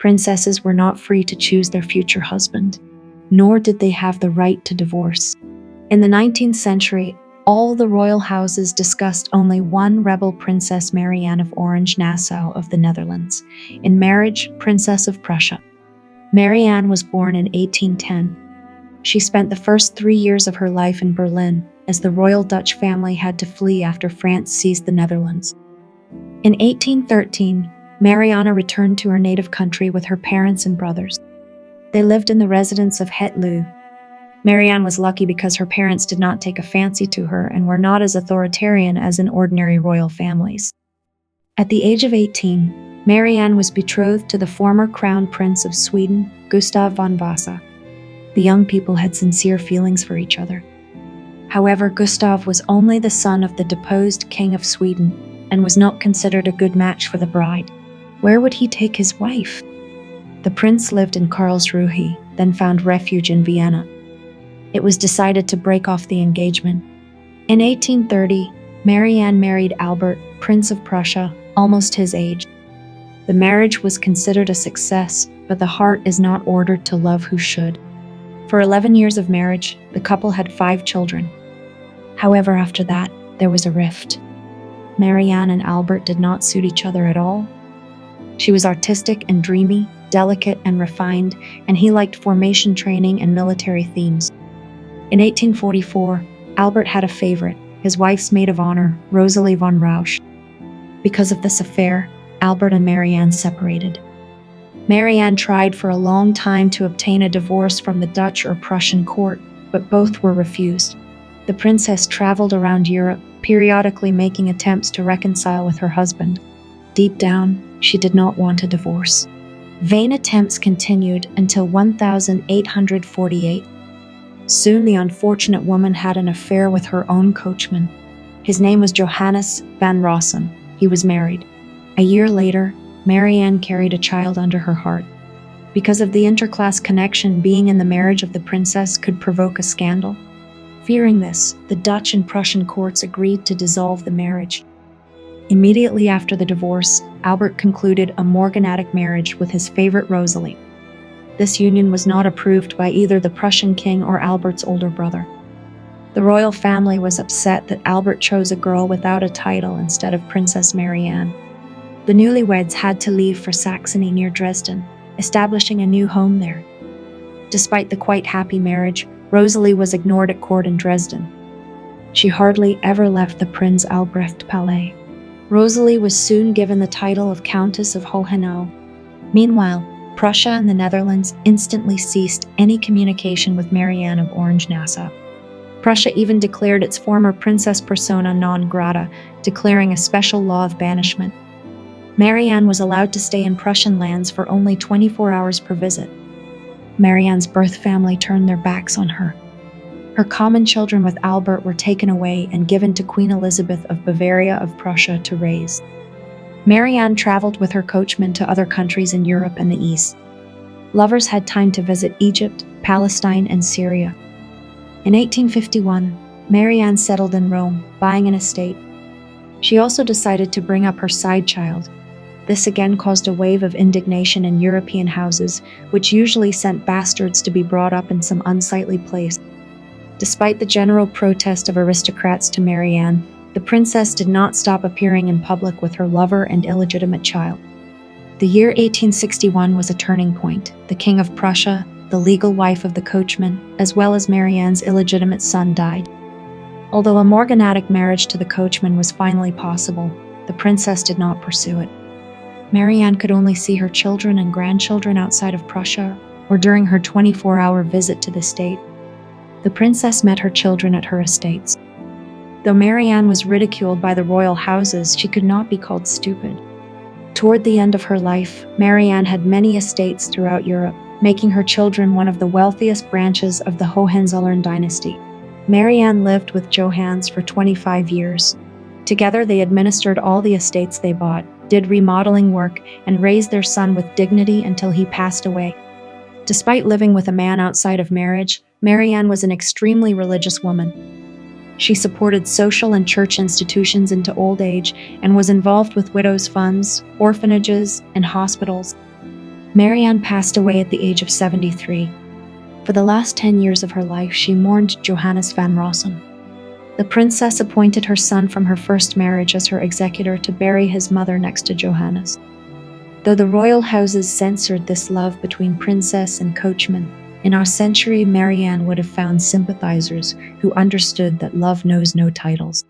Princesses were not free to choose their future husband, nor did they have the right to divorce. In the 19th century, all the royal houses discussed only one rebel princess, Marianne of Orange-Nassau of the Netherlands, in marriage, Princess of Prussia. Marianne was born in 1810. She spent the first 3 years of her life in Berlin, as the royal Dutch family had to flee after France seized the Netherlands. In 1813, Marianne returned to her native country with her parents and brothers. They lived in the residence of Het Loo. Marianne was lucky because her parents did not take a fancy to her and were not as authoritarian as in ordinary royal families. At the age of 18, Marianne was betrothed to the former Crown Prince of Sweden, Gustav von Vasa. The young people had sincere feelings for each other. However, Gustav was only the son of the deposed King of Sweden and was not considered a good match for the bride. Where would he take his wife? The prince lived in Karlsruhe, then found refuge in Vienna. It was decided to break off the engagement. In 1830, Marianne married Albert, Prince of Prussia, almost his age. The marriage was considered a success, but the heart is not ordered to love who should. For 11 years of marriage, the couple had 5 children. However, after that, there was a rift. Marianne and Albert did not suit each other at all. She was artistic and dreamy, delicate and refined, and he liked formation training and military themes. In 1844, Albert had a favorite, his wife's maid of honor, Rosalie von Rausch. Because of this affair, Albert and Marianne separated. Marianne tried for a long time to obtain a divorce from the Dutch or Prussian court, but both were refused. The princess traveled around Europe, periodically making attempts to reconcile with her husband. Deep down, she did not want a divorce. Vain attempts continued until 1848. Soon the unfortunate woman had an affair with her own coachman. His name was Johannes van Rossum. He was married. A year later, Marianne carried a child under her heart. Because of the interclass connection, being in the marriage of the princess could provoke a scandal. Fearing this, the Dutch and Prussian courts agreed to dissolve the marriage. Immediately after the divorce, Albert concluded a morganatic marriage with his favorite Rosalie. This union was not approved by either the Prussian king or Albert's older brother. The royal family was upset that Albert chose a girl without a title instead of Princess Marianne. The newlyweds had to leave for Saxony near Dresden, establishing a new home there. Despite the quite happy marriage, Rosalie was ignored at court in Dresden. She hardly ever left the Prinz Albrecht Palais. Rosalie was soon given the title of Countess of Hohenau. Meanwhile, Prussia and the Netherlands instantly ceased any communication with Marianne of Orange-Nassau. Prussia even declared its former princess persona non grata, declaring a special law of banishment. Marianne was allowed to stay in Prussian lands for only 24 hours per visit. Marianne's birth family turned their backs on her. Her common children with Albert were taken away and given to Queen Elizabeth of Bavaria of Prussia to raise. Marianne traveled with her coachman to other countries in Europe and the East. Lovers had time to visit Egypt, Palestine, and Syria. In 1851, Marianne settled in Rome, buying an estate. She also decided to bring up her side child. This again caused a wave of indignation in European houses, which usually sent bastards to be brought up in some unsightly place. Despite the general protest of aristocrats to Marianne, the princess did not stop appearing in public with her lover and illegitimate child. The year 1861 was a turning point. The King of Prussia, the legal wife of the coachman, as well as Marianne's illegitimate son died. Although a morganatic marriage to the coachman was finally possible, the princess did not pursue it. Marianne could only see her children and grandchildren outside of Prussia or during her 24-hour visit to the state. The princess met her children at her estates. Though Marianne was ridiculed by the royal houses, she could not be called stupid. Toward the end of her life, Marianne had many estates throughout Europe, making her children one of the wealthiest branches of the Hohenzollern dynasty. Marianne lived with Johannes for 25 years. Together they administered all the estates they bought, did remodeling work, and raised their son with dignity until he passed away. Despite living with a man outside of marriage, Marianne was an extremely religious woman. She supported social and church institutions into old age and was involved with widows' funds, orphanages, and hospitals. Marianne passed away at the age of 73. For the last 10 years of her life, she mourned Johannes van Rossum. The princess appointed her son from her first marriage as her executor to bury his mother next to Johannes. Though the royal houses censored this love between princess and coachman, in our century Marianne would have found sympathizers who understood that love knows no titles.